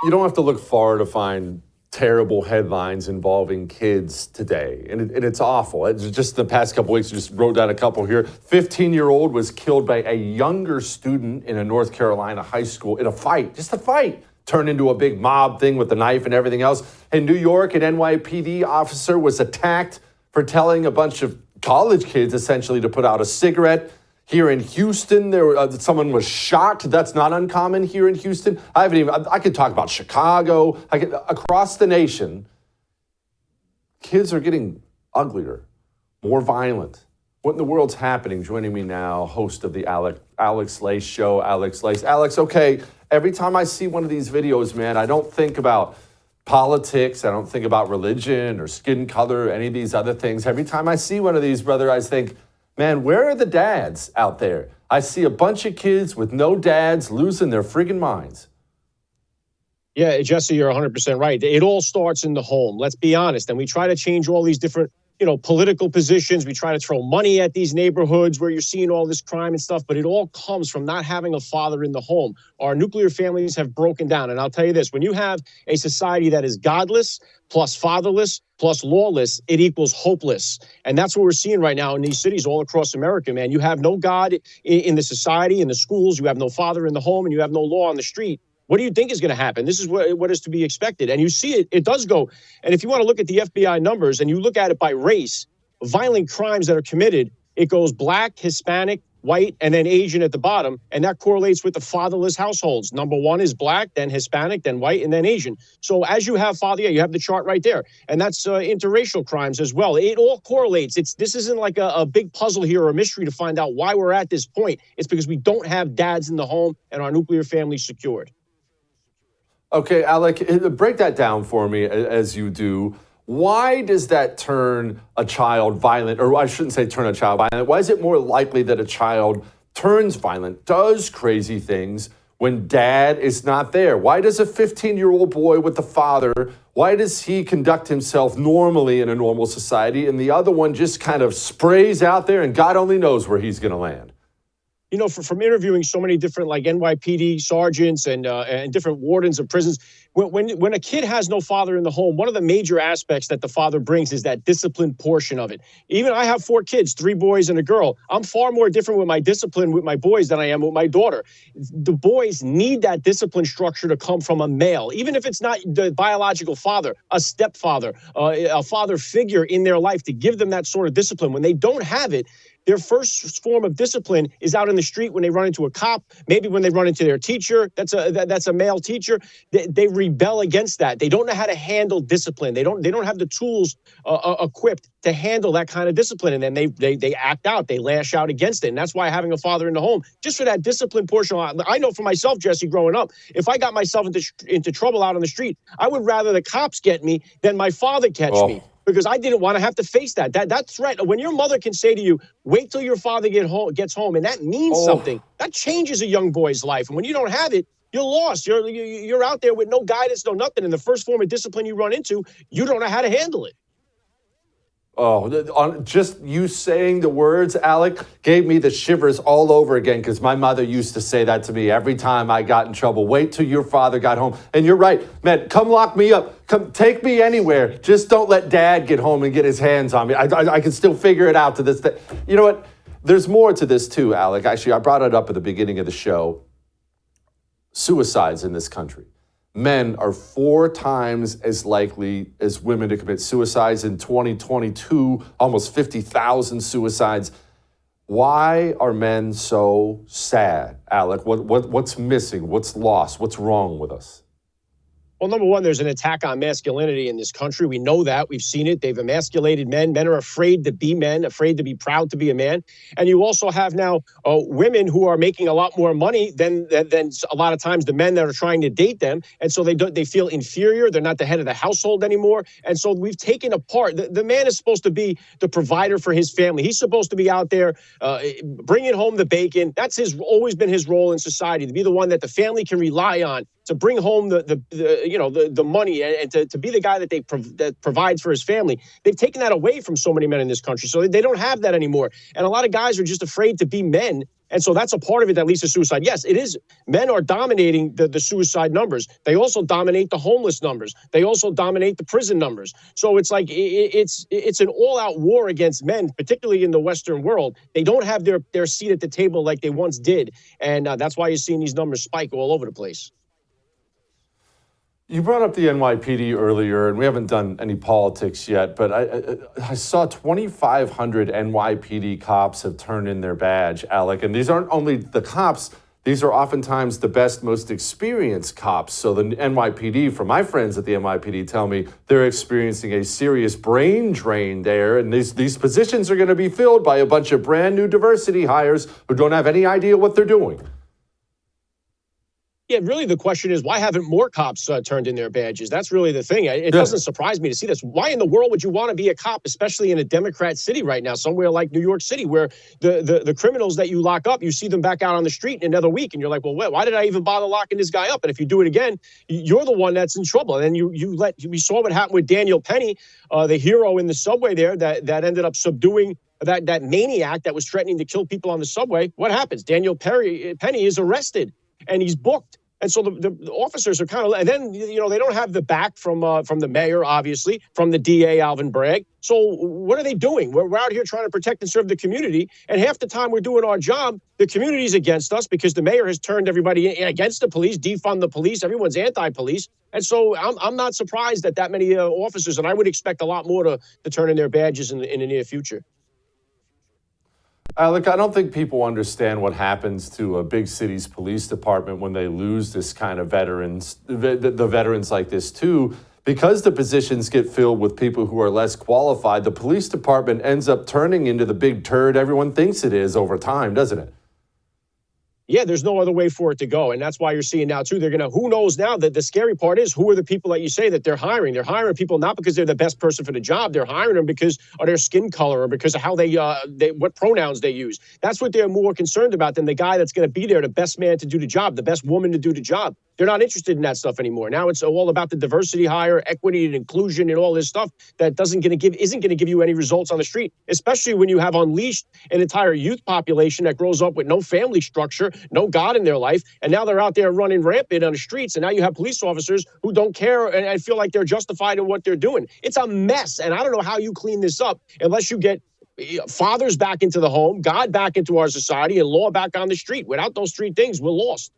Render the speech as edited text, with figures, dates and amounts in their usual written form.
You don't have to look far to find terrible headlines involving kids today. And it's awful. It's just the past couple weeks, I just wrote down a couple here. 15-year-old was killed by a younger student in a North Carolina high school in a fight, just a fight. Turned into a big mob thing with the knife and everything else. In New York, an NYPD officer was attacked for telling a bunch of college kids essentially to put out a cigarette. Here in Houston, someone was shot. That's not uncommon here in Houston. I could talk about Chicago. Across the nation, kids are getting uglier, more violent. What in the world's happening? Joining me now, host of the Alec Lace show, Alec Lace. Alex, okay, every time I see one of these videos, man, I don't think about politics. I don't think about religion or skin color, any of these other things. Every time I see one of these, brother, I think, man, where are the dads out there? I see a bunch of kids with no dads losing their friggin' minds. Yeah, Jesse, you're 100% right. It all starts in the home. Let's be honest. And we try to change all these different, political positions. We try to throw money at these neighborhoods where you're seeing all this crime and stuff, but it all comes from not having a father in the home. Our nuclear families have broken down. And I'll tell you this, when you have a society that is godless, plus fatherless, plus lawless, it equals hopeless. And that's what we're seeing right now in these cities all across America, man. You have no God in the society, in the schools. You have no father in the home, and you have no law on the street. What do you think is going to happen? This is what is to be expected. And you see it does go. And if you want to look at the FBI numbers and you look at it by race, violent crimes that are committed, it goes black, Hispanic, white, and then Asian at the bottom. And that correlates with the fatherless households. Number one is black, then Hispanic, then white, and then Asian. So as you have you have the chart right there. And that's interracial crimes as well. It all correlates. This isn't like a big puzzle here or a mystery to find out why we're at this point. It's because we don't have dads in the home and our nuclear families secured. Okay, Alec, break that down for me as you do. Why does that turn a child violent? Or I shouldn't say turn a child violent. Why is it more likely that a child turns violent, does crazy things when dad is not there? Why does a 15-year-old boy with the father, why does he conduct himself normally in a normal society and the other one just kind of sprays out there and God only knows where he's going to land? From interviewing so many different like NYPD sergeants and different wardens of prisons, when a kid has no father in the home, one of the major aspects that the father brings is that discipline portion of it. Even I have 4 kids, 3 boys and a girl. I'm far more different with my discipline with my boys than I am with my daughter. The boys need that discipline structure to come from a male, even if it's not the biological father, a stepfather, a father figure in their life to give them that sort of discipline. When they don't have it, their first form of discipline is out in the street when they run into a cop, maybe when they run into their teacher. That's a male teacher. They rebel against that. They don't know how to handle discipline. They don't have the tools equipped to handle that kind of discipline. And then they act out. They lash out against it. And that's why having a father in the home, just for that discipline portion. I know for myself, Jesse, growing up, if I got myself into trouble out on the street, I would rather the cops get me than my father catch me. Because I didn't want to have to face that threat. When your mother can say to you, wait till your father gets home, and that means something, that changes a young boy's life. And when you don't have it, you're lost. You're out there with no guidance, no nothing. And the first form of discipline you run into, you don't know how to handle it. Just you saying the words, Alec, gave me the shivers all over again because my mother used to say that to me every time I got in trouble. Wait till your father got home. And you're right, man, come lock me up. Come take me anywhere. Just don't let dad get home and get his hands on me. I can still figure it out to this day. You know what? There's more to this too, Alec. Actually, I brought it up at the beginning of the show. Suicides in this country. Men are 4 times as likely as women to commit suicides in 2022, almost 50,000 suicides. Why are men so sad, Alec? What's missing? What's lost? What's wrong with us? Well, number one, there's an attack on masculinity in this country. We know that. We've seen it. They've emasculated men. Men are afraid to be men, afraid to be proud to be a man. And you also have now women who are making a lot more money than a lot of times the men that are trying to date them. And so they feel inferior. They're not the head of the household anymore. And so we've taken apart. The man is supposed to be the provider for his family. He's supposed to be out there bringing home the bacon. That's always been his role in society, to be the one that the family can rely on to bring home the money and to be the guy that that provides for his family. They've taken that away from so many men in this country, so they don't have that anymore. And a lot of guys are just afraid to be men. And so that's a part of it that leads to suicide. Yes, it is. Men are dominating the suicide numbers. They also dominate the homeless numbers. They also dominate the prison numbers. So it's like it's an all-out war against men, particularly in the Western world. They don't have their seat at the table like they once did. And that's why you're seeing these numbers spike all over the place. You brought up the NYPD earlier, and we haven't done any politics yet, but I saw 2,500 NYPD cops have turned in their badge, Alec. And these aren't only the cops, these are oftentimes the best, most experienced cops. So the NYPD, from my friends at the NYPD, tell me they're experiencing a serious brain drain there. And these positions are going to be filled by a bunch of brand new diversity hires who don't have any idea what they're doing. Yeah, really the question is, why haven't more cops turned in their badges? That's really the thing. It doesn't surprise me to see this. Why in the world would you want to be a cop, especially in a Democrat city right now, somewhere like New York City, where the criminals that you lock up, you see them back out on the street in another week, and you're like, well, why did I even bother locking this guy up? And if you do it again, you're the one that's in trouble. And then we saw what happened with Daniel Penny, the hero in the subway there that ended up subduing that maniac that was threatening to kill people on the subway. What happens? Daniel Penny is arrested and he's booked. And so the officers are kind of, and then, they don't have the back from the mayor, obviously, from the DA, Alvin Bragg. So what are they doing? We're out here trying to protect and serve the community. And half the time we're doing our job, the community's against us because the mayor has turned everybody against the police, defund the police. Everyone's anti-police. And so I'm not surprised that many officers, and I would expect a lot more to turn in their badges in the near future. Alec, I don't think people understand what happens to a big city's police department when they lose this kind of veterans, the veterans like this too. Because the positions get filled with people who are less qualified, the police department ends up turning into the big turd everyone thinks it is over time, doesn't it? Yeah, there's no other way for it to go. And that's why you're seeing now, too, who knows now that the scary part is, who are the people that you say that they're hiring? They're hiring people not because they're the best person for the job. They're hiring them because of their skin color or because of how they what pronouns they use. That's what they're more concerned about than the guy that's going to be there, the best man to do the job, the best woman to do the job. They're not interested in that stuff anymore. Now it's all about the diversity hire, equity and inclusion and all this stuff that isn't going to give you any results on the street, especially when you have unleashed an entire youth population that grows up with no family structure, no God in their life. And now they're out there running rampant on the streets. And now you have police officers who don't care and feel like they're justified in what they're doing. It's a mess. And I don't know how you clean this up unless you get fathers back into the home, God back into our society, and law back on the street. Without those three things, we're lost.